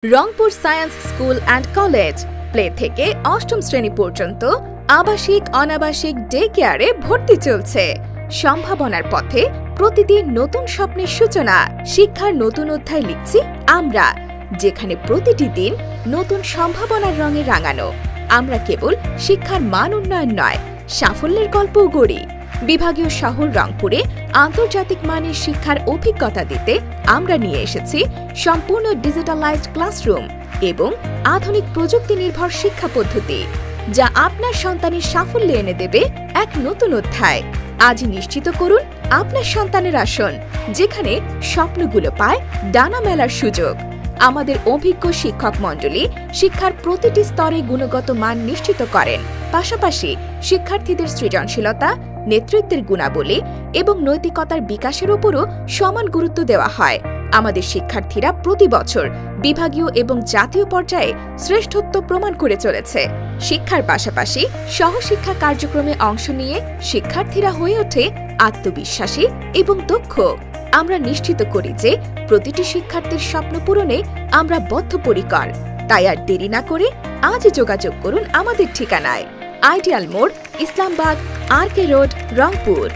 Rangpur science school and college play থেকে অষ্টম শ্রেণী পর্যন্ত আবাসিক অনাবাসিক ডে কেয়ারে ভর্তি চলছে। সম্ভাবনার পথে প্রতিদিন নতুন স্বপ্নের সূচনা। শিক্ষার নতুন অধ্যায় লিখছি আমরা, যেখানে প্রতিটি দিন নতুন সম্ভাবনার রঙে রাঙানো। আমরা কেবল শিক্ষার মান উন্নয়ন নয়, সাফল্যের গল্পও গড়ি। বিভাগীয় শহর রংপুরে আন্তর্জাতিক মানের শিক্ষার অভিজ্ঞতা দিতে আমরা নিয়ে এসেছি সম্পূর্ণ ডিজিটালাইজড ক্লাসরুম এবং আধুনিক প্রযুক্তি নির্ভর শিক্ষা পদ্ধতি, যা আপনার সন্তানের সাফল্যে এনে দেবে এক নতুন অধ্যায়। আজই নিশ্চিত করুন আপনার সন্তানের আসন, যেখানে স্বপ্নগুলো পায় ডানা মেলার সুযোগ। আমাদের অভিজ্ঞ শিক্ষক মণ্ডলী শিক্ষার প্রতিটি স্তরে গুণগত মান নিশ্চিত করেন। পাশাপাশি শিক্ষার্থীদের সৃজনশীলতা, নেতৃত্বের গুণাবলী এবং নৈতিকতার বিকাশের উপরও সমান গুরুত্ব দেওয়া হয়। আমাদের শিক্ষার্থীরা প্রতি বছর বিভাগীয় এবং জাতীয় পর্যায়ে শ্রেষ্ঠত্ব প্রমাণ করে চলেছে। শিক্ষার পাশাপাশি সহশিক্ষা কার্যক্রমে অংশ নিয়ে শিক্ষার্থীরা হয়ে ওঠে আত্মবিশ্বাসী এবং দক্ষ। আমরা নিশ্চিত করি যে প্রতিটি শিক্ষার্থীর স্বপ্ন পূরণে আমরা বদ্ধপরিকর। তাই আর দেরি না করে আজই যোগাযোগ করুন আমাদের ঠিকানায়, আইডিয়াল মোড়, ইসলামবাগ, RK রোড, রংপুর।